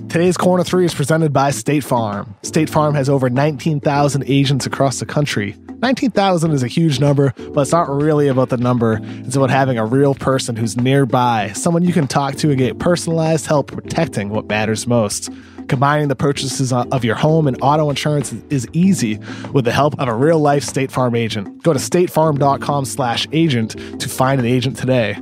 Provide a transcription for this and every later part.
Today's Corner 3 is presented by State Farm. State Farm has over 19,000 agents across the country. 19,000 is a huge number, but it's not really about the number. It's about having a real person who's nearby, someone you can talk to and get personalized help protecting what matters most. Combining the purchases of your home and auto insurance is easy with the help of a real-life State Farm agent. Go to statefarm.com/agent to find an agent today.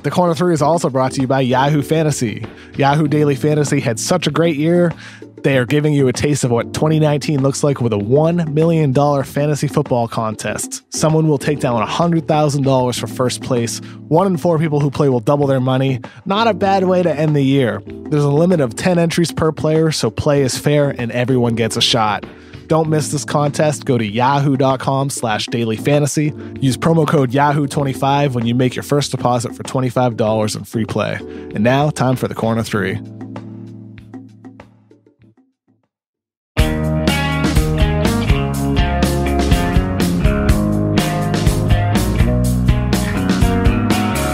The Corner 3 is also brought to you by Yahoo Fantasy. Yahoo Daily Fantasy had such a great year. They are giving you a taste of what 2019 looks like with a $1 million fantasy football contest. Someone will take down $100,000 for first place. 1 in 4 people who play will double their money. Not a bad way to end the year. There's a limit of 10 entries per player, so play is fair and everyone gets a shot. Don't miss this contest. Go to yahoo.com/dailyfantasy. Use promo code Yahoo25 when you make your first deposit for $25 in free play. And now, time for the Corner 3.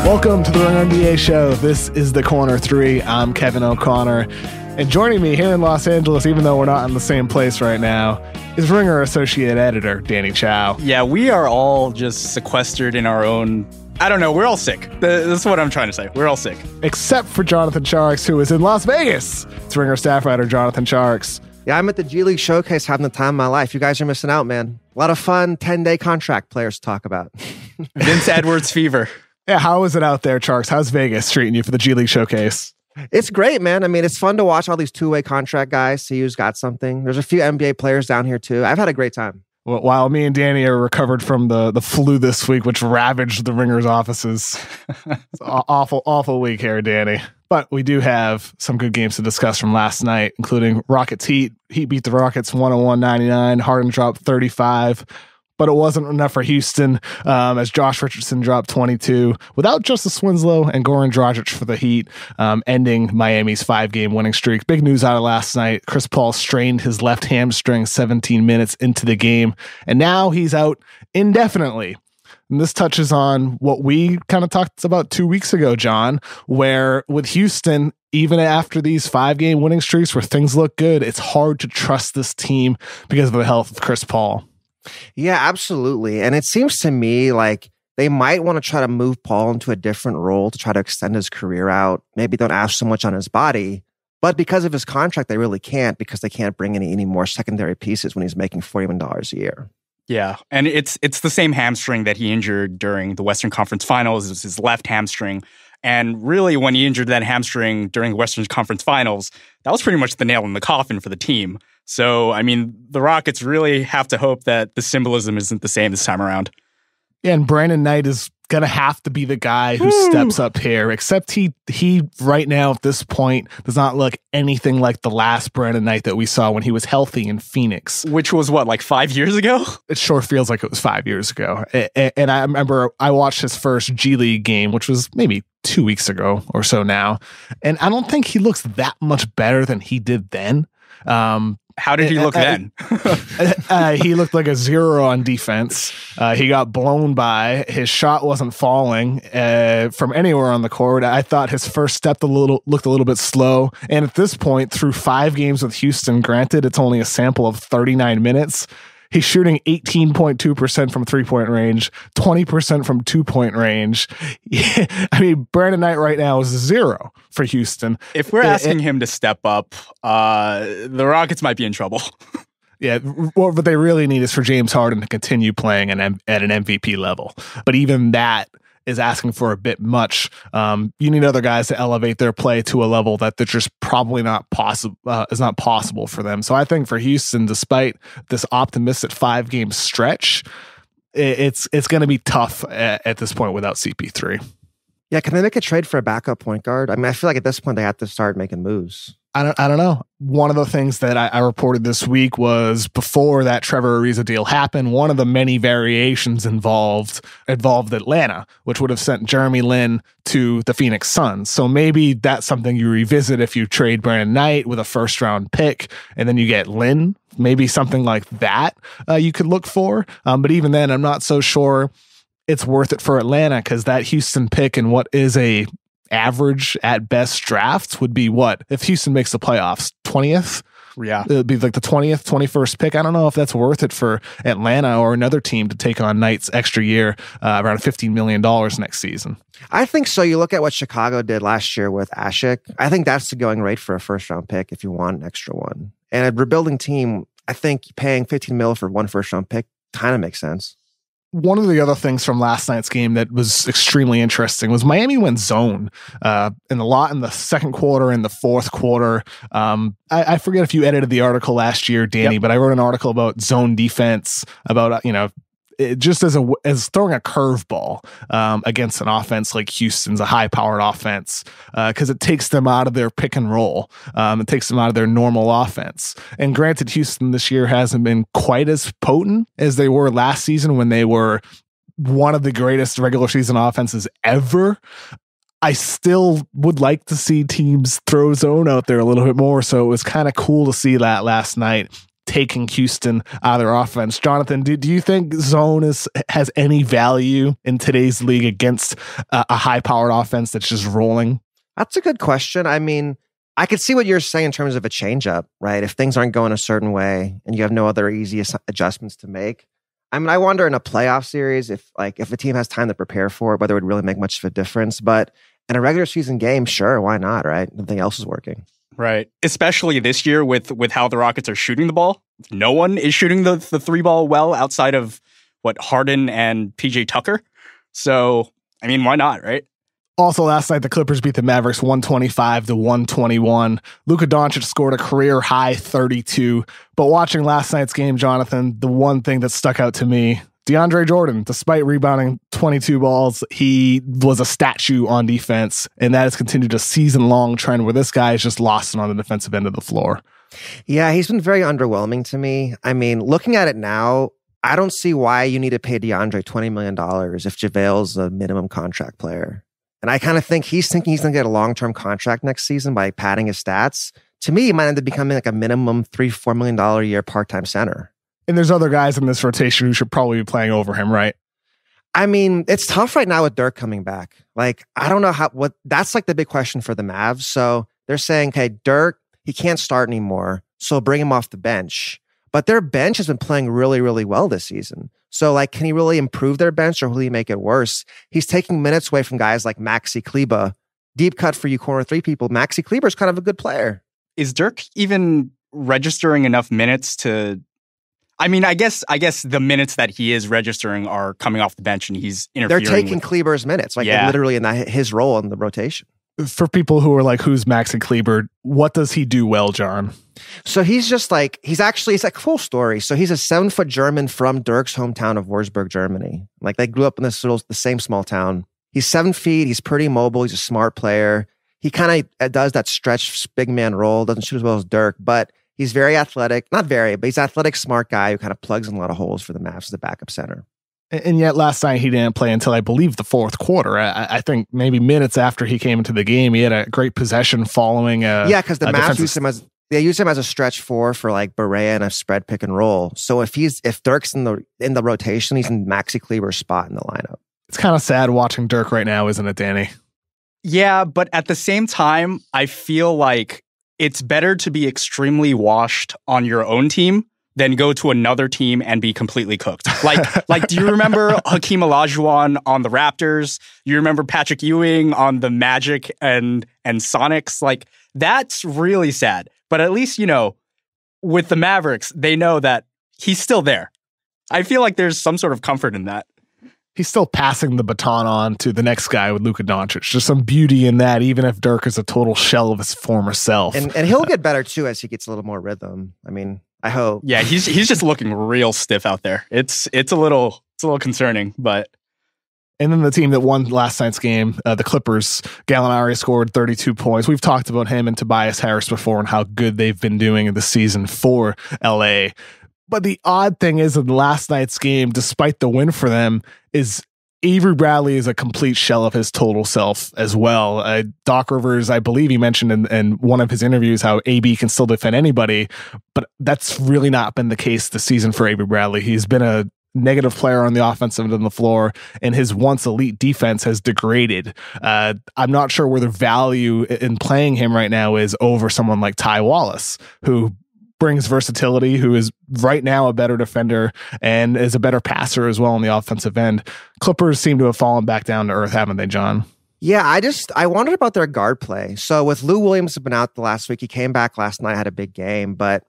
Welcome to the Ringer NBA show. This is the Corner 3. I'm Kevin O'Connor. And joining me here in Los Angeles, even though we're not in the same place right now, is Ringer Associate Editor Danny Chau. Yeah, we are all just sequestered in our own... I don't know, we're all sick. That's what I'm trying to say. We're all sick. Except for Jonathan Tjarks, who is in Las Vegas. It's Ringer staff writer Jonathan Tjarks. Yeah, I'm at the G League Showcase having the time of my life. You guys are missing out, man. A lot of fun 10-day contract players to talk about. Vince Edwards fever. Yeah, how is it out there, Tjarks? How's Vegas treating you for the G League Showcase? It's great, man. I mean, it's fun to watch all these two-way contract guys, see who's got something. There's a few NBA players down here, too. I've had a great time. Well, while me and Danny are recovered from the flu this week, which ravaged the Ringer's offices. It's an awful week here, Danny. But we do have some good games to discuss from last night, including Rockets Heat. Heat beat the Rockets 101-99. Harden dropped 35. But it wasn't enough for Houston as Josh Richardson dropped 22 without Justice Winslow and Goran Dragic for the Heat, ending Miami's 5-game winning streak. Big news out of last night. Chris Paul strained his left hamstring 17 minutes into the game, and now he's out indefinitely. And this touches on what we kind of talked about 2 weeks ago, John, where with Houston, even after these 5-game winning streaks where things look good, it's hard to trust this team because of the health of Chris Paul. Yeah, absolutely. And it seems to me like they might want to try to move Paul into a different role to try to extend his career out. Maybe don't ask so much on his body. But because of his contract, they really can't, because they can't bring any more secondary pieces when he's making $40 million a year. Yeah, and it's the same hamstring that he injured during the Western Conference Finals. It was his left hamstring. And really, when he injured that hamstring during the Western Conference Finals, that was pretty much the nail in the coffin for the team. So, I mean, the Rockets really have to hope that the symbolism isn't the same this time around. Yeah, and Brandon Knight is going to have to be the guy who steps up here, except he right now at this point does not look anything like the last Brandon Knight that we saw when he was healthy in Phoenix. Which was what, like 5 years ago? It sure feels like it was 5 years ago. And I remember I watched his first G League game, which was maybe 2 weeks ago or so now. And I don't think he looks that much better than he did then. How did he look then? He looked like a 0 on defense. He got blown by. His shot wasn't falling from anywhere on the court. I thought his first step looked a little bit slow. And at this point, through 5 games with Houston, granted, it's only a sample of 39 minutes, he's shooting 18.2% from 3-point range, 20% from 2-point range. I mean, Brandon Knight right now is 0 for Houston. If we're asking him to step up, the Rockets might be in trouble. Yeah, what they really need is for James Harden to continue playing at an MVP level. But even that is asking for a bit much. You need other guys to elevate their play to a level that they're just probably not possible. Is not possible for them. So I think for Houston, despite this optimistic 5-game stretch, it's going to be tough at this point without CP3. Yeah, can they make a trade for a backup point guard? I mean, I feel like at this point they have to start making moves. I don't know. One of the things that I reported this week was before that Trevor Ariza deal happened, one of the many variations involved Atlanta, which would have sent Jeremy Lin to the Phoenix Suns. So maybe that's something you revisit if you trade Brandon Knight with a first-round pick and then you get Lin. Maybe something like that you could look for. But even then, I'm not so sure it's worth it for Atlanta because that Houston pick and what is a average at best drafts would be what? If Houston makes the playoffs, 20th? Yeah. It'd be like the 20th, 21st pick. I don't know if that's worth it for Atlanta or another team to take on Knights extra year, around $15 million next season. I think so. You look at what Chicago did last year with Ashik. I think that's the going rate for a first-round pick if you want an extra one. And a rebuilding team, I think paying $15 million for one first-round pick kind of makes sense. One of the other things from last night's game that was extremely interesting was Miami went zone in the second quarter and the fourth quarter. I forget if you edited the article last year, Danny, but I wrote an article about zone defense, about just as throwing a curveball against an offense like Houston's, a high-powered offense, because it takes them out of their pick and roll. It takes them out of their normal offense. And granted, Houston this year hasn't been quite as potent as they were last season when they were one of the greatest regular season offenses ever. I still would like to see teams throw zone out there a little bit more, so it was kind of cool to see that last night, taking Houston out of their offense. Jonathan, do you think zone has any value in today's league against a high-powered offense that's just rolling? That's a good question. I mean, I could see what you're saying in terms of a change-up, right? If things aren't going a certain way and you have no other easy adjustments to make. I mean, I wonder in a playoff series if a team has time to prepare for it, whether it would really make much of a difference. But in a regular season game, sure, why not, right? Nothing else is working. Right. Especially this year with how the Rockets are shooting the ball. No one is shooting the three ball well outside of Harden and PJ Tucker. So, I mean, why not, right? Also, last night, the Clippers beat the Mavericks 125-121. Luka Doncic scored a career-high 32. But watching last night's game, Jonathan, the one thing that stuck out to me, DeAndre Jordan, despite rebounding 22 balls, he was a statue on defense, and that has continued a season-long trend where this guy is just lost on the defensive end of the floor. Yeah, he's been very underwhelming to me. I mean, looking at it now, I don't see why you need to pay DeAndre $20 million if JaVale's a minimum contract player. And I kind of think he's thinking he's going to get a long-term contract next season by padding his stats. To me, he might end up becoming like a minimum $3-4 million a year part-time center. And there's other guys in this rotation who should probably be playing over him, right? I mean, it's tough right now with Dirk coming back. Like, I don't know that's like the big question for the Mavs. So they're saying, okay, Dirk, he can't start anymore, so bring him off the bench. But their bench has been playing really, really well this season. So, like, can he really improve their bench or will he make it worse? He's taking minutes away from guys like Maxi Kleber. Deep cut for you corner three people. Maxi Kleber is kind of a good player. Is Dirk even registering enough minutes to... I mean, I guess the minutes that he is registering are coming off the bench and he's interfering. They're taking Kleber's minutes, literally in his role in the rotation. For people who are like, who's Maxi Kleber? What does he do well, John? So he's just like, it's like a full story. So he's a 7-foot German from Dirk's hometown of Wurzburg, Germany. Like they grew up in the same small town. He's 7 feet. He's pretty mobile. He's a smart player. He kind of does that stretch big man role. Doesn't shoot as well as Dirk, but he's very athletic. Not very, but he's an athletic, smart guy who kind of plugs in a lot of holes for the Mavs as a backup center. And yet last night he didn't play until, I believe, the fourth quarter. I think maybe minutes after he came into the game, he had a great possession following because the Mavs used him as a stretch four for like Barea and a spread pick and roll. So if Dirk's in the rotation, he's in Maxi Kleber's spot in the lineup. It's kind of sad watching Dirk right now, isn't it, Danny? Yeah, but at the same time, I feel like it's better to be extremely washed on your own team than go to another team and be completely cooked. Like, do you remember Hakeem Olajuwon on the Raptors? You remember Patrick Ewing on the Magic and Sonics? Like, that's really sad. But at least, with the Mavericks, they know that he's still there. I feel like there's some sort of comfort in that. He's still passing the baton on to the next guy with Luka Doncic. There's some beauty in that, even if Dirk is a total shell of his former self. And he'll get better, too, as he gets a little more rhythm. I mean, I hope. Yeah, he's just looking real stiff out there. It's a little concerning, but. And then the team that won last night's game, the Clippers, Gallinari scored 32 points. We've talked about him and Tobias Harris before and how good they've been doing in the season for LA. But the odd thing is in last night's game, despite the win for them, is Avery Bradley is a complete shell of his total self as well. Doc Rivers, I believe he mentioned in one of his interviews how AB can still defend anybody, but that's really not been the case this season for Avery Bradley. He's been a negative player on the offensive end of the floor, and his once elite defense has degraded. I'm not sure where the value in playing him right now is over someone like Ty Wallace, who brings versatility, who is right now a better defender and is a better passer as well on the offensive end. Clippers seem to have fallen back down to earth, haven't they, John? Yeah, I wondered about their guard play. So with Lou Williams has been out the last week, he came back last night, had a big game, but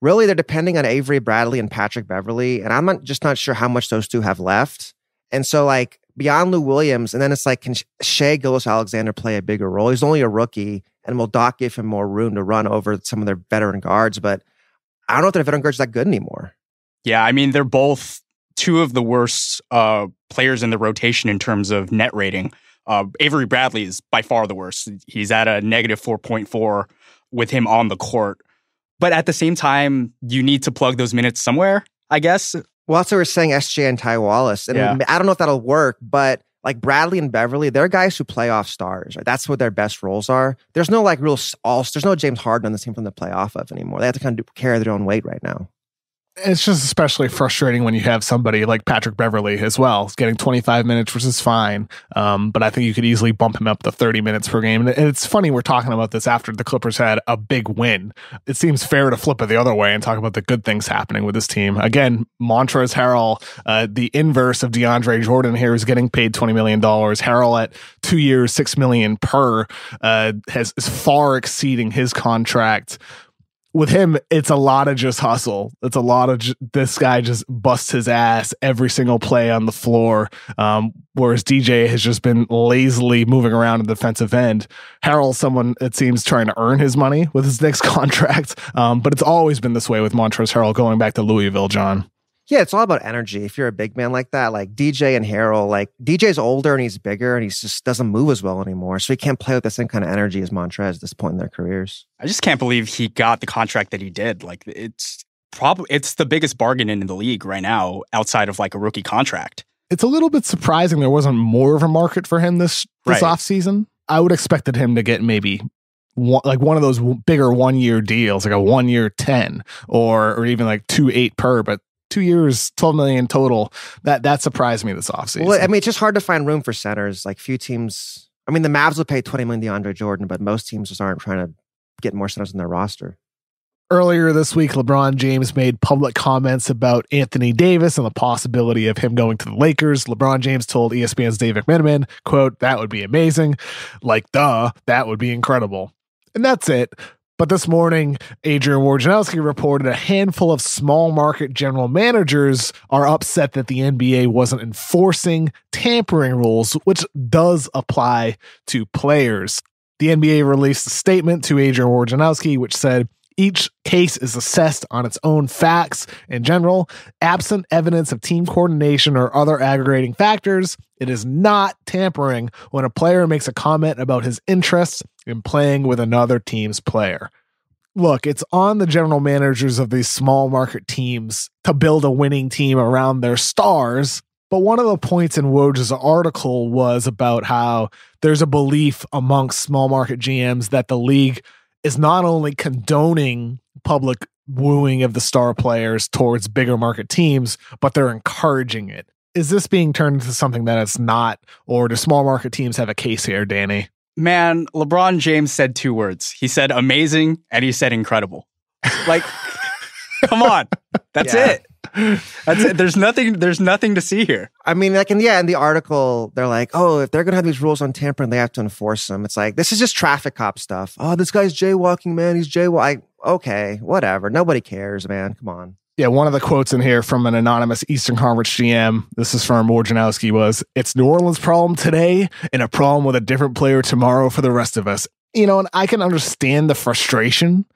really they're depending on Avery Bradley and Patrick Beverley, and I'm not sure how much those two have left. And so like beyond Lou Williams, and then it's like, can Shai Gilgeous-Alexander play a bigger role? He's only a rookie, and will Doc give him more room to run over some of their veteran guards? But I don't know if their veteran guards are that good anymore. Yeah, I mean, they're both two of the worst players in the rotation in terms of net rating. Avery Bradley is by far the worst. He's at a negative 4.4 with him on the court. But at the same time, you need to plug those minutes somewhere, I guess. Well, that's what we're saying, SJ and Ty Wallace. And yeah. I don't know if that'll work, but like Bradley and Beverly, they're guys who play off stars. Right? That's what their best roles are. There's no like there's no James Harden on the team from the play off of anymore. They have to kind of carry their own weight right now. It's just especially frustrating when you have somebody like Patrick Beverly as well. He's getting 25 minutes, which is fine. But I think you could easily bump him up to 30 minutes per game. And it's funny we're talking about this after the Clippers had a big win. It seems fair to flip it the other way and talk about the good things happening with this team. Again, Montrezl Harrell, the inverse of DeAndre Jordan here, is getting paid $20 million. Harrell at 2 years, $6 million per, is far exceeding his contract. With him, it's a lot of just hustle. It's a lot of this guy just busts his ass every single play on the floor, whereas DJ has just been lazily moving around in the defensive end. Harrell's someone, it seems, trying to earn his money with his next contract, but it's always been this way with Montrezl Harrell going back to Louisville, John. Yeah, it's all about energy. If you're a big man like that, like DJ and Harrell, like DJ's older and he's bigger and he just doesn't move as well anymore. So he can't play with the same kind of energy as Montrezl at this point in their careers. I just can't believe he got the contract that he did. Like it's the biggest bargain in the league right now outside of like a rookie contract. It's a little bit surprising there wasn't more of a market for him this offseason. I would expected him to get maybe one of those bigger 1 year deals, like a 1 year 10 or even like 2-8 per, but 2 years, $12 million total. That surprised me this offseason. Well, I mean, it's just hard to find room for centers. Like few teams, I mean, the Mavs will pay $20 million DeAndre Jordan, but most teams just aren't trying to get more centers in their roster. Earlier this week, LeBron James made public comments about Anthony Davis and the possibility of him going to the Lakers. LeBron James told ESPN's Dave McMenamin, quote, "That would be amazing. Like, that would be incredible." And that's it. But this morning, Adrian Wojnarowski reported a handful of small market general managers are upset that the NBA wasn't enforcing tampering rules, which does apply to players. The NBA released a statement to Adrian Wojnarowski, which said, "Each case is assessed on its own facts. In general, absent evidence of team coordination or other aggregating factors, it is not tampering when a player makes a comment about his interests in playing with another team's player." Look, it's on the general managers of these small market teams to build a winning team around their stars. But one of the points in Woj's article was about how there's a belief amongst small market GMs that the league is not only condoning public wooing of the star players towards bigger market teams, but they're encouraging it. Is this being turned into something that it's not, or do small market teams have a case here, Danny? Man, LeBron James said 2 words. He said amazing and he said incredible. Like, come on. That's it. That's it. There's nothing to see here. I mean, like in the article, they're like, oh, if they're going to have these rules on tampering, they have to enforce them. It's like, this is just traffic cop stuff. Oh, this guy's jaywalking, man. He's jaywalking. Okay, whatever. Nobody cares, man. Come on. Yeah, one of the quotes in here from an anonymous Eastern Conference GM, this is from Wojnarowski, was, "It's New Orleans' problem today and a problem with a different player tomorrow for the rest of us." You know, and I can understand the frustration,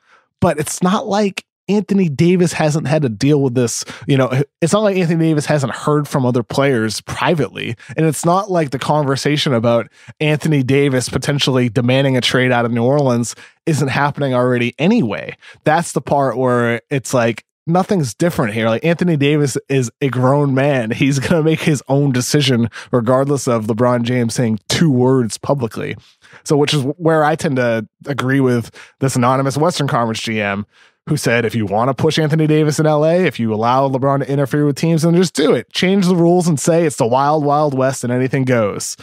but it's not like Anthony Davis hasn't had to deal with this. You know, it's not like Anthony Davis hasn't heard from other players privately. And it's not like the conversation about Anthony Davis potentially demanding a trade out of New Orleans isn't happening already anyway. That's the part where it's like, nothing's different here. Like, Anthony Davis is a grown man. He's going to make his own decision regardless of LeBron James saying 2 words publicly. So, which is where I tend to agree with this anonymous Western Conference GM who said, if you want to push Anthony Davis in LA, if you allow LeBron to interfere with teams, then just do it. Change the rules and say it's the wild, wild west and anything goes.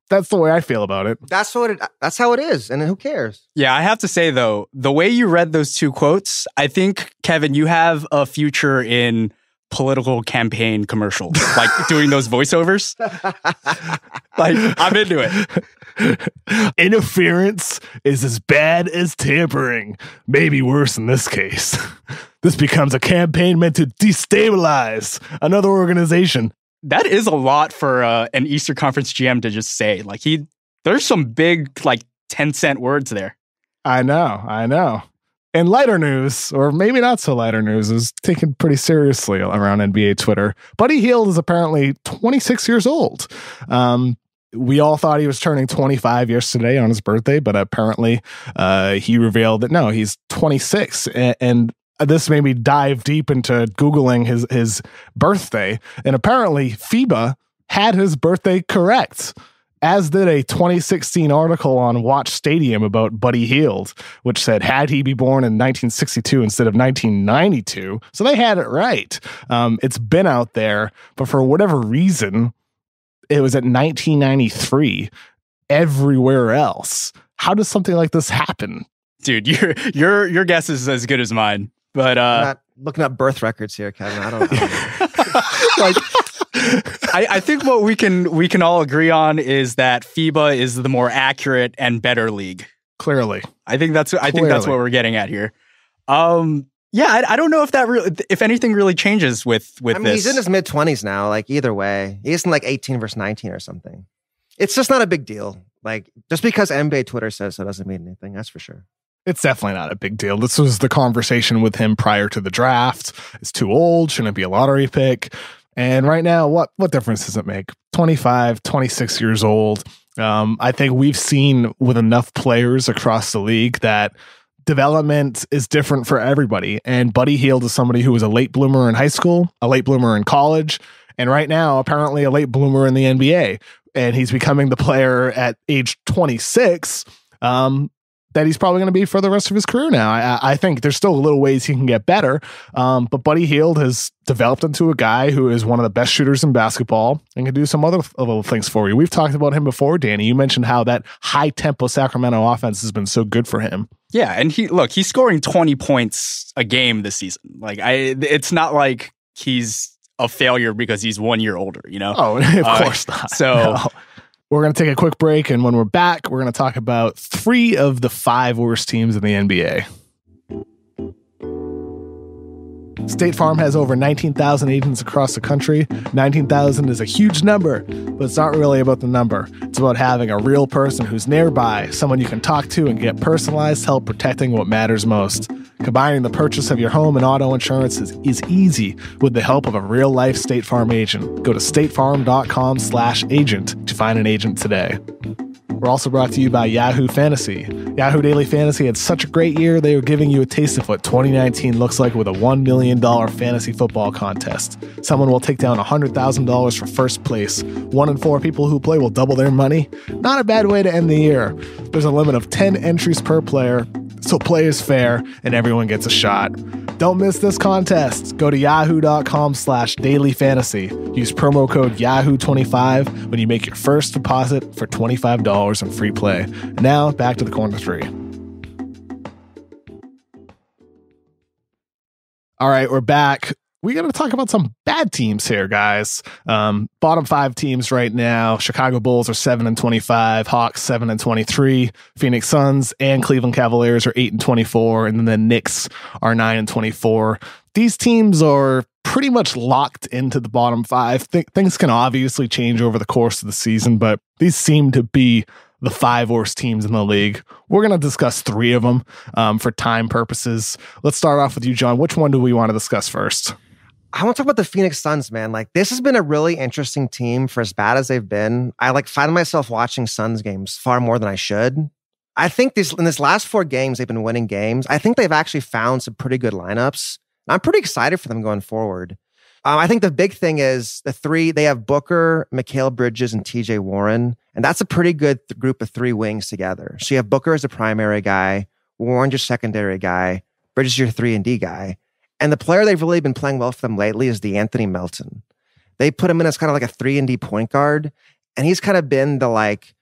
That's the way I feel about it. That's how it is. And who cares? Yeah, I have to say, though, the way you read those 2 quotes, I think, Kevin, you have a future in political campaign commercials, like doing those voiceovers. Like, I'm into it. Interference is as bad as tampering, maybe worse in this case. This becomes a campaign meant to destabilize another organization. That is a lot for an Eastern Conference GM to just say. Like, there's some big, like, 10-cent words there. I know. And lighter news, or maybe not so lighter news, is taken pretty seriously around NBA Twitter. Buddy Hield is apparently 26 years old. We all thought he was turning 25 yesterday on his birthday, but apparently he revealed that no, he's 26. And this made me dive deep into Googling his birthday. And apparently FIBA had his birthday correct, as did a 2016 article on Watch Stadium about Buddy Hield, which said, had he be born in 1962 instead of 1992. So they had it right. It's been out there, but for whatever reason, it was at 1993 everywhere else. How does something like this happen? Dude, your guess is as good as mine. But I'm not looking up birth records here, Kevin. I don't know. Like, I think what we can all agree on is that FIBA is the more accurate and better league. Clearly. I think that's what we're getting at here. Yeah, I don't know if anything really changes with this. He's in his mid-20s now. Like, either way, he isn't like 18 versus 19 or something. It's just not a big deal. Like, just because NBA Twitter says so doesn't mean anything. That's for sure. It's definitely not a big deal. This was the conversation with him prior to the draft. It's too old. Shouldn't be a lottery pick. And right now, what difference does it make? 25, 26 years old. I think we've seen with enough players across the league that development is different for everybody. And Buddy Hield is somebody who was a late bloomer in high school, a late bloomer in college, and right now, apparently a late bloomer in the NBA. And he's becoming the player at age 26 that he's probably going to be for the rest of his career now. I think there's still little ways he can get better, but Buddy Hield has developed into a guy who is one of the best shooters in basketball and can do some other little things for you. We've talked about him before, Danny. You mentioned how that high-tempo Sacramento offense has been so good for him. Yeah, and he's scoring 20 points a game this season. Like, it's not like he's a failure because he's 1 year older, you know? Oh, of course not. So... No. We're going to take a quick break, and when we're back, we're going to talk about 3 of the 5 worst teams in the NBA. State Farm has over 19,000 agents across the country. 19,000 is a huge number, but it's not really about the number. It's about having a real person who's nearby, someone you can talk to and get personalized help protecting what matters most. Combining the purchase of your home and auto insurance is easy with the help of a real-life State Farm agent. Go to statefarm.com/agent to find an agent today. We're also brought to you by Yahoo Fantasy. Yahoo Daily Fantasy had such a great year, they are giving you a taste of what 2019 looks like with a $1 million fantasy football contest. Someone will take down $100,000 for first place. 1 in 4 people who play will double their money. Not a bad way to end the year. There's a limit of 10 entries per player, so play is fair and everyone gets a shot. Don't miss this contest. Go to yahoo.com/dailyfantasy. Use promo code Yahoo25 when you make your first deposit for $25 in free play. And now, back to the corner 3. All right, we're back. We got to talk about some bad teams here, guys. Bottom 5 teams right now. Chicago Bulls are 7-25, Hawks 7-23, Phoenix Suns and Cleveland Cavaliers are 8-24, and then the Knicks are 9-24. These teams are pretty much locked into the bottom 5. Things can obviously change over the course of the season, but these seem to be the 5 worst teams in the league. We're going to discuss 3 of them for time purposes. Let's start off with you, John. Which one do we want to discuss first? I want to talk about the Phoenix Suns, man. Like, this has been a really interesting team for as bad as they've been. I find myself watching Suns games far more than I should. I think in this last 4 games, they've been winning games. I think they've actually found some pretty good lineups. I'm pretty excited for them going forward. I think the big thing is they have Booker, Mikal Bridges, and TJ Warren. And that's a pretty good group of 3 wings together. So you have Booker as a primary guy, Warren your secondary guy, Bridges your 3-and-D guy. And the player they've really been playing well for them lately is DeAnthony Melton. They put him in as kind of like a 3-and-D point guard. And he's kind of been the like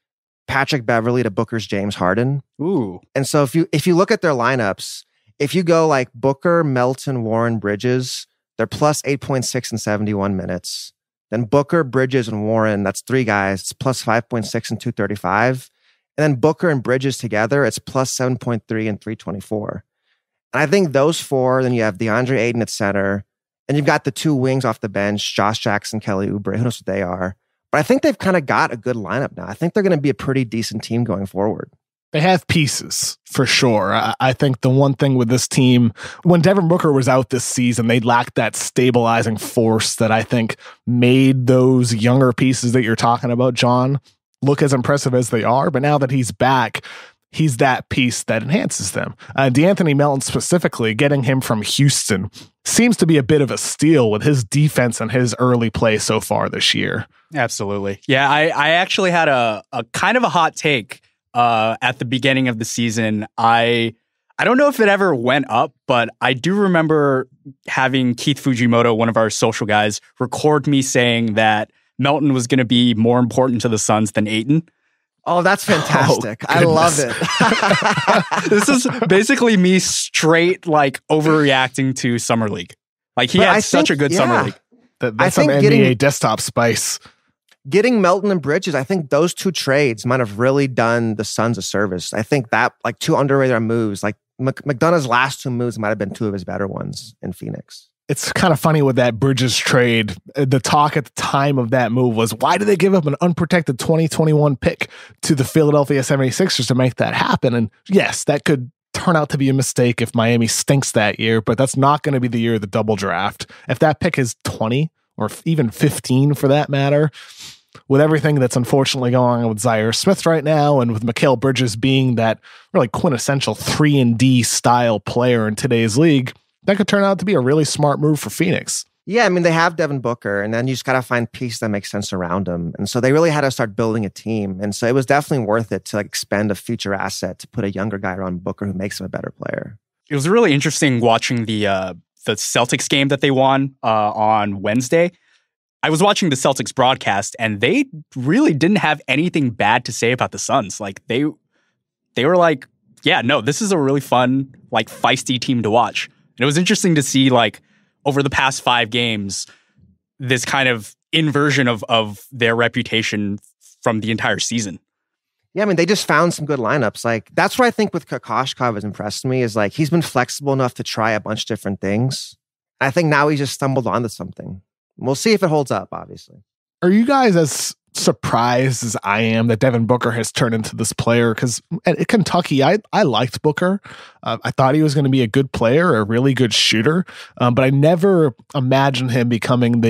Patrick Beverley to Booker's James Harden. Ooh. And so if you look at their lineups, if you go like Booker, Melton, Warren, Bridges, they're plus 8.6 in 71 minutes. Then Booker, Bridges, and Warren, that's 3 guys. It's plus 5.6 and 235. And then Booker and Bridges together, it's plus 7.3 and 324. And I think those 4, then you have DeAndre Ayton at center, and you've got the 2 wings off the bench, Josh Jackson, Kelly Oubre. Who knows what they are? But I think they've kind of got a good lineup now. I think they're going to be a pretty decent team going forward. They have pieces, for sure. I think the one thing with this team, when Devin Booker was out this season, they lacked that stabilizing force that I think made those younger pieces that you're talking about, John, look as impressive as they are. But now that he's back, he's that piece that enhances them. DeAnthony Melton specifically, getting him from Houston seems to be a bit of a steal with his defense and his early play so far this year. Absolutely. Yeah, I actually had a kind of a hot take at the beginning of the season. I don't know if it ever went up, but I do remember having Keith Fujimoto, one of our social guys, record me saying that Melton was going to be more important to the Suns than Ayton. Oh, that's fantastic. I love it. This is basically me straight like overreacting to Summer League. Like he had such a good Summer League. That's some NBA desktop spice. Getting Melton and Bridges, I think those 2 trades might have really done the Suns a service. I think that like 2 underrated moves, like McDonough's last 2 moves might have been 2 of his better ones in Phoenix. It's kind of funny with that Bridges trade. The talk at the time of that move was, why did they give up an unprotected 2021 pick to the Philadelphia 76ers to make that happen? And yes, that could turn out to be a mistake if Miami stinks that year, but that's not going to be the year of the double draft. If that pick is 20 or even 15 for that matter, with everything that's unfortunately going on with Zaire Smith right now, and with Mikal Bridges being that really quintessential 3-and-D style player in today's league, that could turn out to be a really smart move for Phoenix. Yeah, I mean, they have Devin Booker, and then you just got to find pieces that make sense around him. And so they really had to start building a team. And so it was definitely worth it to like expend a future asset to put a younger guy around Booker who makes him a better player. It was really interesting watching the Celtics game that they won on Wednesday. I was watching the Celtics broadcast, and they really didn't have anything bad to say about the Suns. Like they were like, yeah, no, this is a really fun, like feisty team to watch. And it was interesting to see like over the past 5 games, this kind of inversion of their reputation from the entire season. Yeah, I mean, they just found some good lineups. Like that's what I think with Kokoshkov has impressed me is like he's been flexible enough to try a bunch of different things. I think now he's just stumbled onto something. We'll see if it holds up, obviously. Are you guys as surprised as I am that Devin Booker has turned into this player? Because at Kentucky, I liked Booker. I thought he was going to be a good player, a really good shooter, but I never imagined him becoming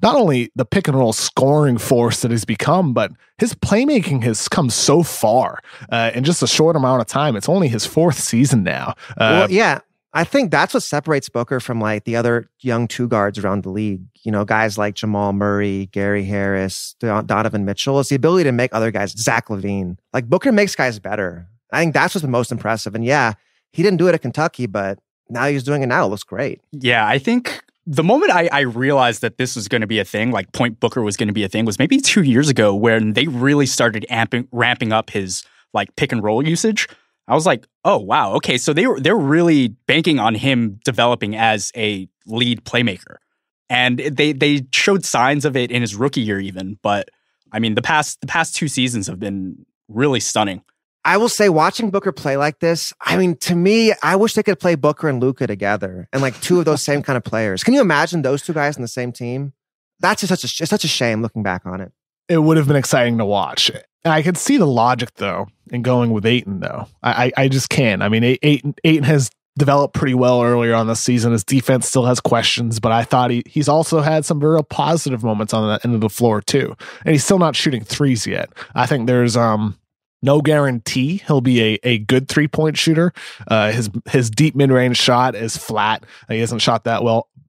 not only the pick and roll scoring force that he's become, but his playmaking has come so far in just a short amount of time. It's only his 4th season now. Well, yeah. I think that's what separates Booker from like the other young 2 guards around the league. You know, guys like Jamal Murray, Gary Harris, Donovan Mitchell. It's the ability to make other guys, Zach LaVine. Like Booker makes guys better. I think that's what's the most impressive. And yeah, he didn't do it at Kentucky, but now he's doing it now. It looks great. Yeah, I think the moment I realized that this was going to be a thing, like Point Booker was going to be a thing, was maybe 2 years ago when they really started ramping up his like pick and roll usage. I was like, oh, wow. Okay, so they're really banking on him developing as a lead playmaker. And they showed signs of it in his rookie year even. But, I mean, the past 2 seasons have been really stunning. I will say watching Booker play like this, I mean, to me, I wish they could play Booker and Luka together and like 2 of those same kind of players. Can you imagine those 2 guys on the same team? That's just such a shame looking back on it. It would have been exciting to watch. And I could see the logic, though, in going with Ayton, though. I just can't. I mean, Ayton has developed pretty well earlier on this season. His defense still has questions, but I thought he's also had some real positive moments on that end of the floor, too. And he's still not shooting threes yet. I think there's not No guarantee he'll be a good 3-point shooter. His deep mid-range shot is flat. He hasn't shot that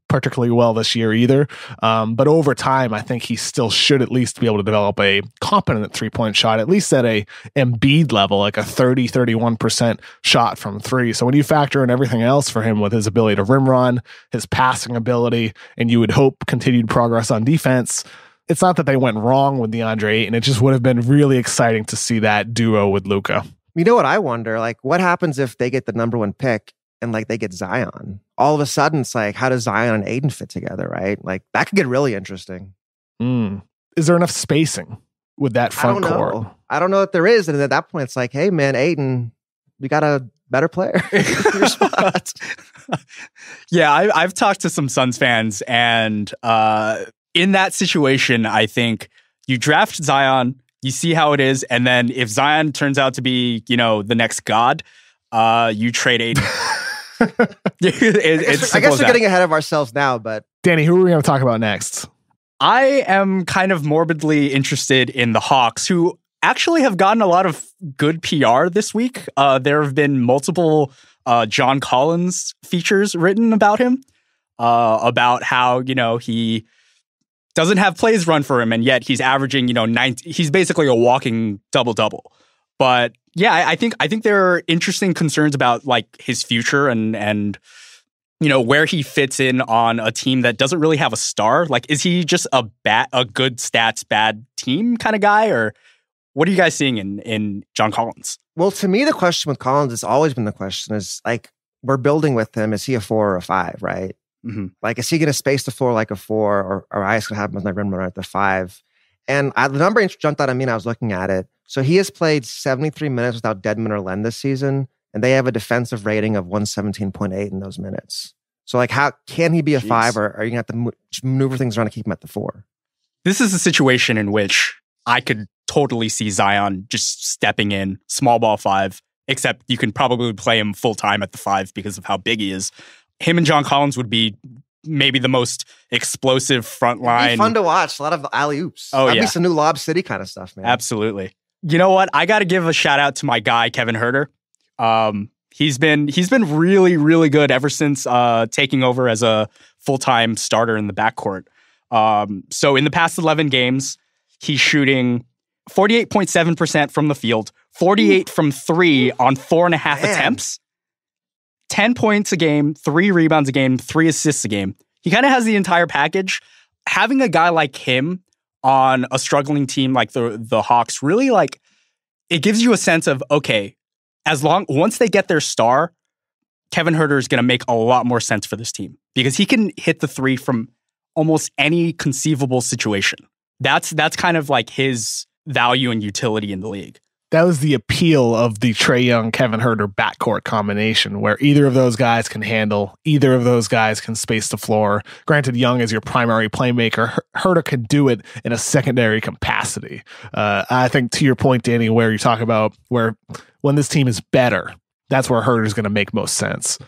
particularly well this year either. But over time, I think he still should at least be able to develop a competent 3-point shot, at least at a Embiid level, like a 30-31% shot from three. So when you factor in everything else for him with his ability to rim run, his passing ability, and you would hope continued progress on defense, it's not that they went wrong with DeAndre Ayton. It just would have been really exciting to see that duo with Luka. You know what I wonder? Like, what happens if they get the number 1 pick and like they get Zion? All of a sudden, it's like, how does Zion and Ayton fit together, right? Like, that could get really interesting. Is there enough spacing with that front court? I don't know if there is. And at that point, it's like, hey, man, Ayton, we got a better player in your spot. Yeah, I've talked to some Suns fans, and in that situation, I think you draft Zion, you see how it is, and then if Zion turns out to be, the next god, you trade Ayton. I guess we're getting ahead of ourselves now, but Danny, who are we going to talk about next? I am kind of morbidly interested in the Hawks, who actually have gotten a lot of good PR this week. There have been multiple John Collins features written about him, about how, he doesn't have plays run for him, and yet he's averaging, he's basically a walking double-double. But yeah, I think there are interesting concerns about like his future and where he fits in on a team that doesn't really have a star. Like, is he just a good stats, bad team kind of guy, or what are you guys seeing in John Collins? Well, to me, the question with Collins has always been the question is like, we're building with him. Is he a 4 or a 5, right? Mm-hmm. Like, is he going to space the floor like a 4, or I just going to have him as my rim runner at the 5? And the number jumped out at me and I was looking at it. So he has played 73 minutes without Dedmon or Len this season, and they have a defensive rating of 117.8 in those minutes. So like, how can he be a 5, or are you going to have to maneuver things around to keep him at the 4? This is a situation in which I could totally see Zion just stepping in, small ball 5, except you can probably play him full time at the 5 because of how big he is. Him and John Collins would be maybe the most explosive front line. It'd be fun to watch. A lot of alley-oops. Oh, That'd be some new Lob City kind of stuff, man. Absolutely. You know what? I got to give a shout out to my guy, Kevin Huerter. He's been really, really good ever since taking over as a full-time starter in the backcourt. So in the past 11 games, he's shooting 48.7% from the field, 48 from 3 on 4.5 attempts, 10 points a game, 3 rebounds a game, 3 assists a game. He kind of has the entire package. Having a guy like him on a struggling team like the Hawks, really, like, it gives you a sense of, okay, once they get their star, Kevin Huerter is going to make a lot more sense for this team because he can hit the 3 from almost any conceivable situation. That's kind of like his value and utility in the league. That was the appeal of the Trae Young, Kevin Huerter backcourt combination, where either of those guys can handle, either of those guys can space the floor. Granted, Young is your primary playmaker. Huerter can do it in a secondary capacity. I think to your point, Danny, where you talk about when this team is better, that's where Huerter is going to make most sense.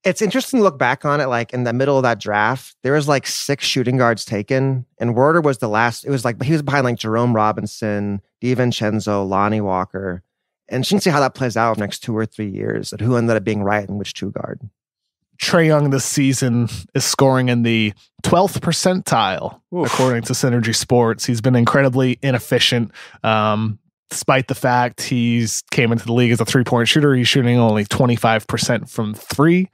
It's interesting to look back on it. Like in the middle of that draft, there was like 6 shooting guards taken, and Huerter was the last. It was like he was behind like Jerome Robinson, DiVincenzo, Lonnie Walker, and you can see how that plays out over the next 2 or 3 years. And who ended up being right and which 2 guard. Trae Young this season is scoring in the 12th percentile, according to Synergy Sports. He's been incredibly inefficient. Despite the fact he's came into the league as a 3-point shooter, he's shooting only 25% from 3.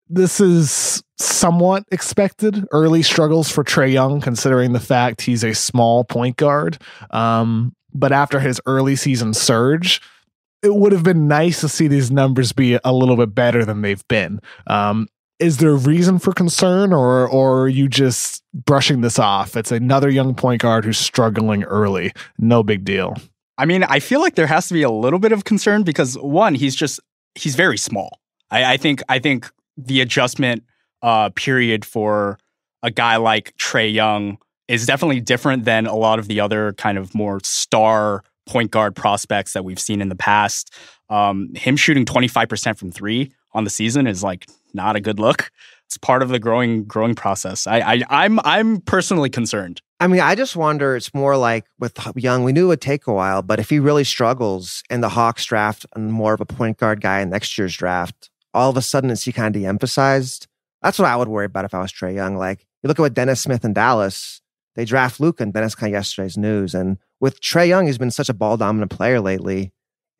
This is somewhat expected. Early struggles for Trae Young, considering the fact he's a small point guard. But after his early season surge, it would have been nice to see these numbers be a little bit better than they've been. Is there a reason for concern, or are you just brushing this off? It's another young point guard who's struggling early. No big deal. I mean, I feel like there has to be a little bit of concern because, one, he's very small. I think the adjustment period for a guy like Trae Young is definitely different than a lot of the other kind of more star point guard prospects that we've seen in the past. Him shooting 25% from 3 on the season is like not a good look. It's part of the growing process. I'm personally concerned. I mean, I just wonder, it's more like with Young, we knew it would take a while, but if he really struggles and the Hawks draft more of a point guard guy in next year's draft, all of a sudden is he kind of de-emphasized? That's what I would worry about if I was Trae Young. Like, you look at what Dennis Smith in Dallas, they draft Luka, and Dennis kind of yesterday's news. And with Trae Young, he's been such a ball-dominant player lately.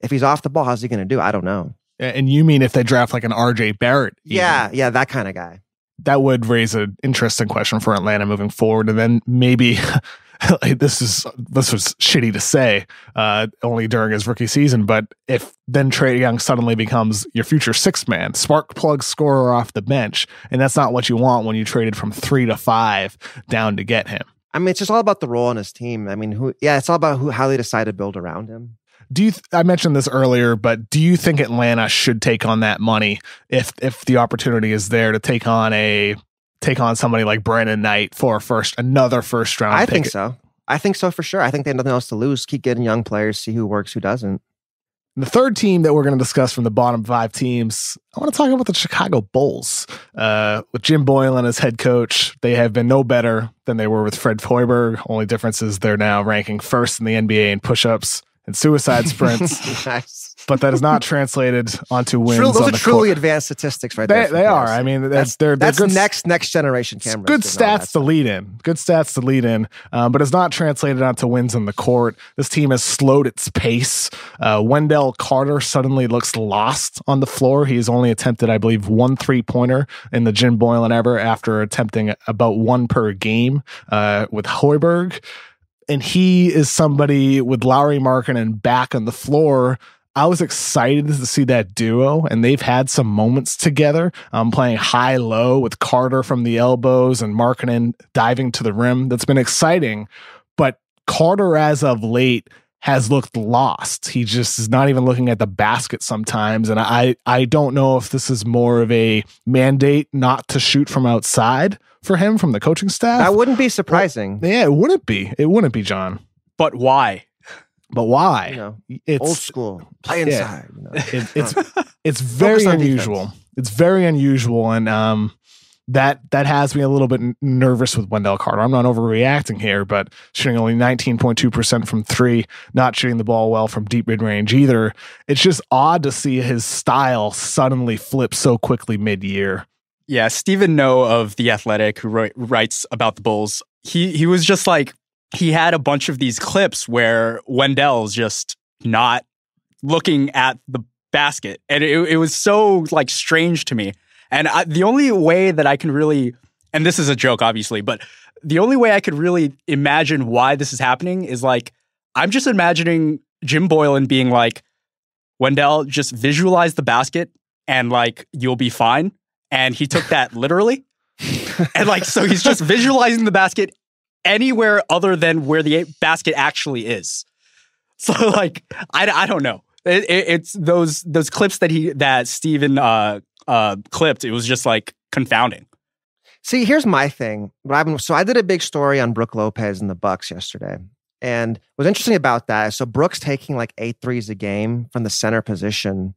If he's off the ball, how's he going to do? I don't know. And you mean if they draft like an RJ Barrett? Even? Yeah, that kind of guy. That would raise an interesting question for Atlanta moving forward. And then maybe like, this was shitty to say only during his rookie season, but if then Trae Young suddenly becomes your future sixth man, spark plug scorer off the bench, and that's not what you want when you traded from 3 to 5 down to get him. I mean, it's just all about the role on his team. I mean, it's all about how they decide to build around him. I mentioned this earlier, but do you think Atlanta should take on that money if the opportunity is there to take on somebody like Brandon Knight for another first round pick? I think so for sure. I think they have nothing else to lose. Keep getting young players, see who works, who doesn't. The third team that we're going to discuss from the bottom 5 teams, I want to talk about the Chicago Bulls. With Jim Boylen as head coach, they have been no better than they were with Fred Hoiberg. Only difference is they're now ranking first in the NBA in push-ups and suicide sprints. Nice. But that is not translated onto wins. Those on are the truly court. Advanced statistics right there. They are. I mean, that's good, next generation cameras. Good stats to lead in. Good stats to lead in. But it's not translated onto wins on the court. This team has slowed its pace. Wendell Carter suddenly looks lost on the floor. He's only attempted, I believe, 1 3-pointer in the Jim Boylen era after attempting about 1 per game with Hoiberg. And he is somebody with Lauri Markkanen back on the floor. I was excited to see that duo, and they've had some moments together, playing high-low with Carter from the elbows and Markkanen diving to the rim. That's been exciting, but Carter, as of late, has looked lost. He just is not even looking at the basket sometimes, and I don't know if this is more of a mandate not to shoot from outside for him from the coaching staff. That wouldn't be surprising. Well, yeah, it wouldn't be. It wouldn't be, John. But why? But why? You know, it's old school. Play inside. Yeah, you know. It's very unusual. Defense. It's very unusual, and that has me a little bit nervous with Wendell Carter. I'm not overreacting here, but shooting only 19.2% from 3, not shooting the ball well from deep mid range either. It's just odd to see his style suddenly flip so quickly mid-year. Yeah, Stephen Noe of The Athletic, who writes about the Bulls, he was just like, he had a bunch of these clips where Wendell's just not looking at the basket. And it was so like strange to me. And the only way that I can really, and this is a joke, obviously, but the only way I could really imagine why this is happening is like, I'm just imagining Jim Boylen being like, Wendell, just visualize the basket and like, you'll be fine. And he took that literally. And like, so he's just visualizing the basket anywhere other than where the basket actually is. So like, I don't know. It's those clips that Steven clipped. It was just like confounding. See, here's my thing. So I did a big story on Brook Lopez and the Bucks yesterday. And what's interesting about that is, so Brook's taking like 8 threes a game from the center position.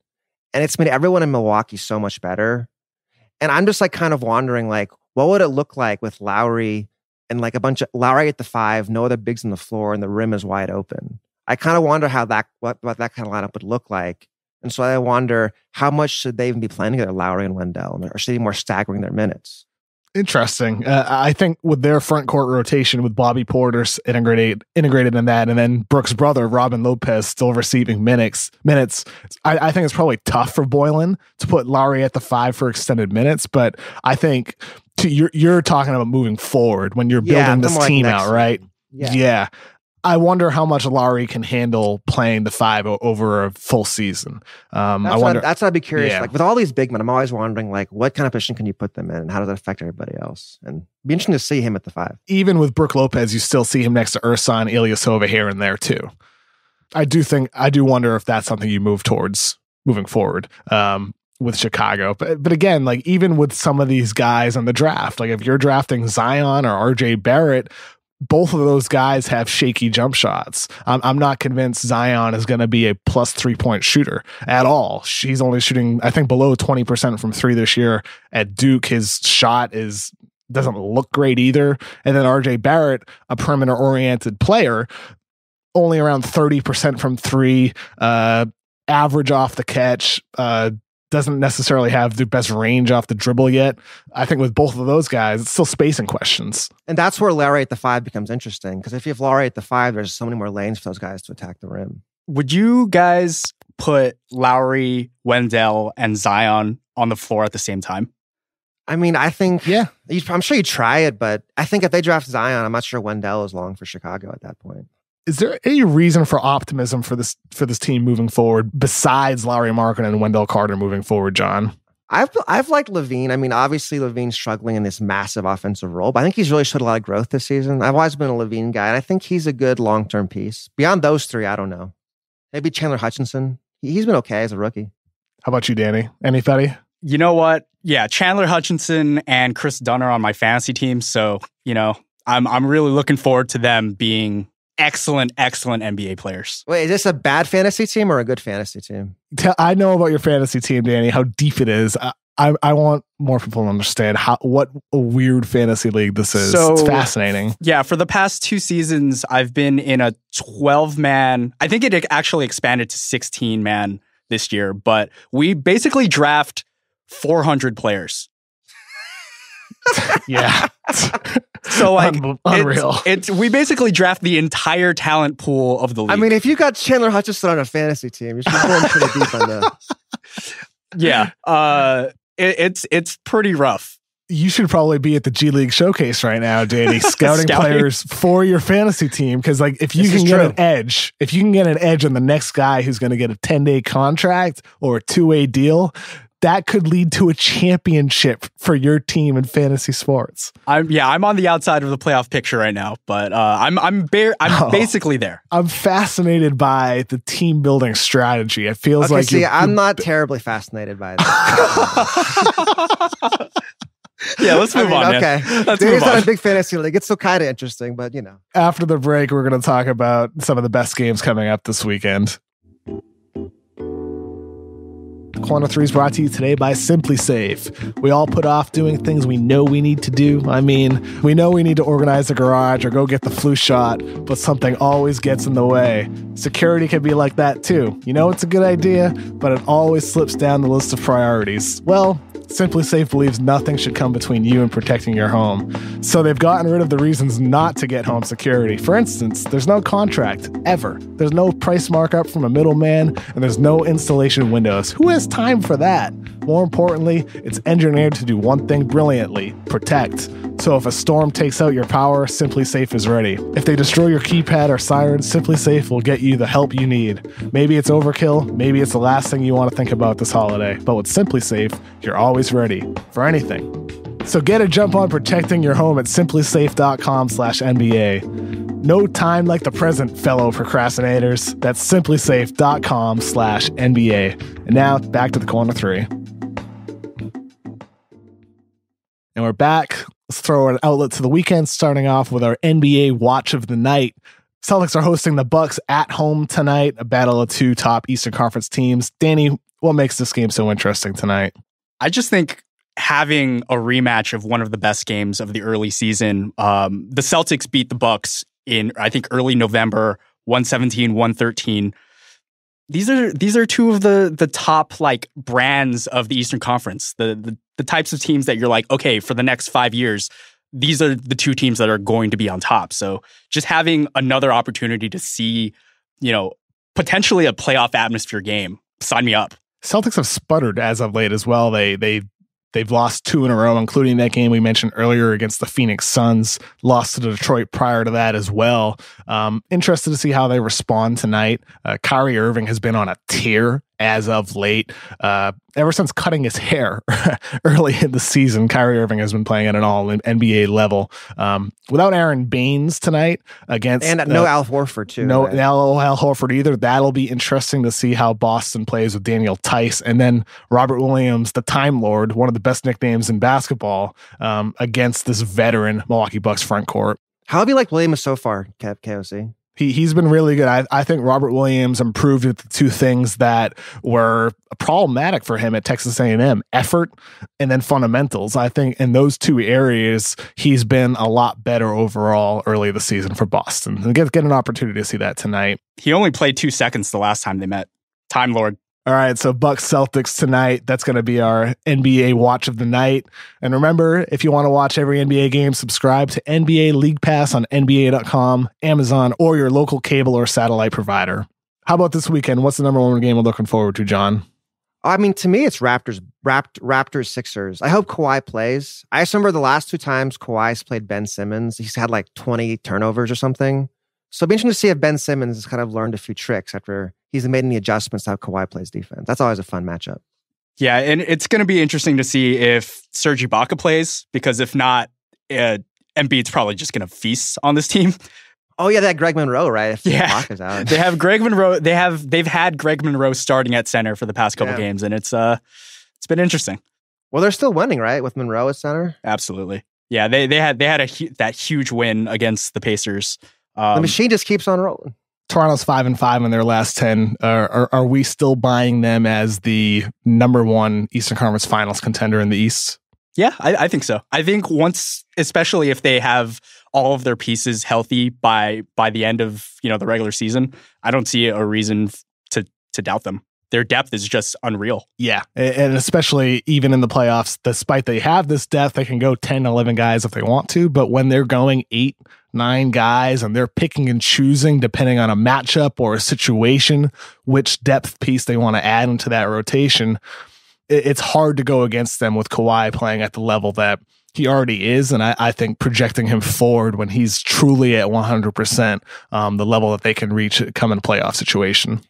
And it's made everyone in Milwaukee so much better. And I'm just like kind of wondering, like, what would it look like with Lowry and like a bunch of Lowry at the 5, no other bigs on the floor, and the rim is wide open? I kind of wonder how what that kind of lineup would look like. And so I wonder, how much should they even be playing together, Lowry and Wendell, or should they be more staggering their minutes? Interesting. I think with their front court rotation, with Bobby Portis integrated in that, and then Brooks' brother, Robin Lopez, still receiving minutes, I think it's probably tough for Boylen to put Lowry at the 5 for extended minutes. But I think you're talking about moving forward when you're building this team out, right? Yeah. I wonder how much Lowry can handle playing the 5 over a full season. That's what I'd be curious. Yeah. Like with all these big men, I'm always wondering, like, what kind of position can you put them in, and how does that affect everybody else? And it'd be interesting to see him at the 5. Even with Brook Lopez, you still see him next to Ersan Ilyasova here and there too. I do wonder if that's something you move towards moving forward with Chicago. But again, like even with some of these guys on the draft, like if you're drafting Zion or RJ Barrett, both of those guys have shaky jump shots. I'm not convinced Zion is going to be a plus 3-point shooter at all. She's only shooting, I think, below 20% from 3 this year. At Duke, his shot is doesn't look great either. And then RJ Barrett, a perimeter-oriented player, only around 30% from three, average off the catch, doesn't necessarily have the best range off the dribble yet. I think with both of those guys, it's still spacing questions. And that's where Lowry at the 5 becomes interesting, because if you have Lowry at the 5, there's so many more lanes for those guys to attack the rim. Would you guys put Lowry, Wendell, and Zion on the floor at the same time? I mean, I think, yeah, I'm sure you'd try it, but I think if they draft Zion, I'm not sure Wendell is long for Chicago at that point. Is there any reason for optimism for this team moving forward besides Lauri Markkanen and Wendell Carter moving forward, John? I've liked LaVine. I mean, obviously LaVine's struggling in this massive offensive role, but I think he's really showed a lot of growth this season. I've always been a LaVine guy, and I think he's a good long-term piece. Beyond those three, I don't know. Maybe Chandler Hutchinson. He's been okay as a rookie. How about you, Danny? Anybody? You know what? Yeah, Chandler Hutchinson and Chris Dunn are on my fantasy team, so I'm really looking forward to them being excellent NBA players. Wait, is this a bad fantasy team or a good fantasy team? I know about your fantasy team, Danny, how deep it is. I want more people to understand what a weird fantasy league this is. So, it's fascinating. Yeah, for the past 2 seasons, I've been in a 12-man. I think it actually expanded to 16-man this year, but we basically draft 400 players. Yeah. So like unreal. We basically draft the entire talent pool of the league. I mean, if you got Chandler Hutchinson on a fantasy team, you should be going pretty deep on that. Yeah. It's pretty rough. You should probably be at the G League Showcase right now, Danny, scouting players for your fantasy team. Because like, if you can get an edge on the next guy who's going to get a 10-day contract or a 2-way deal, that could lead to a championship for your team in fantasy sports. I'm on the outside of the playoff picture right now, but I'm basically there. I'm fascinated by the team building strategy. It feels like I'm not terribly fascinated by that. Yeah, let's move on. Okay, Danny's not a big fantasy league. It's still kind of interesting, but After the break, we're going to talk about some of the best games coming up this weekend. Corner 3 is brought to you today by Simply Safe. We all put off doing things we know we need to do. I mean, we know we need to organize the garage or go get the flu shot, but something always gets in the way. Security can be like that too. You know it's a good idea, but it always slips down the list of priorities. Well, Simply Safe believes nothing should come between you and protecting your home. So they've gotten rid of the reasons not to get home security. For instance, there's no contract, ever. There's no price markup from a middleman, and there's no installation windows. Who has time for that? More importantly, it's engineered to do one thing brilliantly: protect. So if a storm takes out your power, Simply Safe is ready. If they destroy your keypad or siren, Simply Safe will get you the help you need. Maybe it's overkill, maybe it's the last thing you want to think about this holiday, but with Simply Safe, you're always ready for anything. So get a jump on protecting your home at simplysafe.com/NBA. No time like the present, fellow procrastinators. That's simplysafe.com/NBA. And now back to the Corner 3. And we're back. Let's throw an outlet to the weekend, starting off with our NBA watch of the night. Celtics are hosting the Bucks at home tonight, a battle of 2 top Eastern Conference teams. Danny, what makes this game so interesting tonight? I just think having a rematch of one of the best games of the early season, the Celtics beat the Bucks in, I think, early November, 117-113. These are 2 of the top like brands of the Eastern Conference. The types of teams that you're like, okay, for the next 5 years, these are the 2 teams that are going to be on top. So just having another opportunity to see, potentially a playoff atmosphere game, sign me up. Celtics have sputtered as of late as well. They've lost 2 in a row, including that game we mentioned earlier against the Phoenix Suns. Lost to Detroit prior to that as well. Interested to see how they respond tonight. Kyrie Irving has been on a tear as of late. Ever since cutting his hair early in the season, Kyrie Irving has been playing at an all-NBA level. Without Aaron Baines tonight against... And no Al Horford, too. No Al Horford either. That'll be interesting to see how Boston plays with Daniel Tice. And then Robert Williams, the Time Lord, one of the best nicknames in basketball, against this veteran Milwaukee Bucks front court. How have you liked Williams so far, KOC? He's been really good. I think Robert Williams improved at the two things that were problematic for him at Texas A&M, effort and then fundamentals. I think in those two areas, he's been a lot better overall early this season for Boston. And get an opportunity to see that tonight. He only played 2 seconds the last time they met. Time Lord. All right, so Bucks Celtics tonight. That's going to be our NBA watch of the night. And remember, if you want to watch every NBA game, subscribe to NBA League Pass on NBA.com, Amazon, or your local cable or satellite provider. How about this weekend? What's the number one game we're looking forward to, John? I mean, to me, it's Raptors, Sixers. I hope Kawhi plays. I just remember the last 2 times Kawhi's played Ben Simmons, he's had like 20 turnovers or something. So it'll be interesting to see if Ben Simmons has kind of learned a few tricks after he's made any adjustments to how Kawhi plays defense. That's always a fun matchup. Yeah, and it's going to be interesting to see if Serge Ibaka plays, because if not, Embiid's probably just going to feast on this team. Oh yeah, that Greg Monroe, right? If yeah, Ibaka's out. They have Greg Monroe. They've had Greg Monroe starting at center for the past couple games, and it's been interesting. Well, they're still winning, right? With Monroe at center. Absolutely. Yeah, they had that huge win against the Pacers. The machine just keeps on rolling. Toronto's 5-5 in their last 10. Are we still buying them as the number one Eastern Conference Finals contender in the East? Yeah, I think so. I think once, especially if they have all of their pieces healthy by the end of the regular season, I don't see a reason to doubt them. Their depth is just unreal. Yeah, and especially even in the playoffs, despite they have this depth, they can go 10, 11 guys if they want to, but when they're going 8, 9 guys and they're picking and choosing depending on a matchup or a situation, which depth piece they want to add into that rotation, it's hard to go against them with Kawhi playing at the level that he already is. And I think projecting him forward when he's truly at 100%, the level that they can reach come in a playoff situation.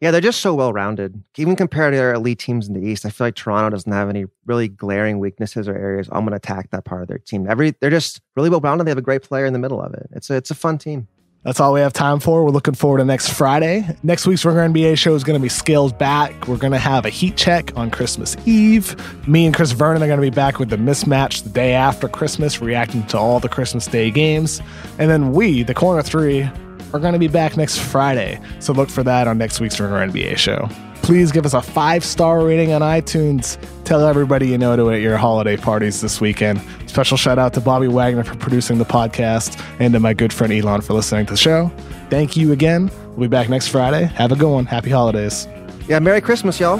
Yeah, they're just so well-rounded. Even compared to their elite teams in the East, I feel like Toronto doesn't have any really glaring weaknesses or areas I'm going to attack that part of their team. They're just really well-rounded. They have a great player in the middle of it. It's a fun team. That's all we have time for. We're looking forward to next Friday. Next week's Ringer NBA show is going to be scaled back. We're going to have a heat check on Christmas Eve. Me and Chris Vernon are going to be back with the mismatch the day after Christmas, reacting to all the Christmas Day games. And then we, the Corner 3, are going to be back next Friday. So look for that on next week's Ringer NBA show. Please give us a 5-star rating on iTunes. Tell everybody you know to at your holiday parties this weekend. Special shout out to Bobby Wagner for producing the podcast and to my good friend Elon for listening to the show. Thank you again. We'll be back next Friday. Have a good one. Happy holidays. Yeah, Merry Christmas, y'all.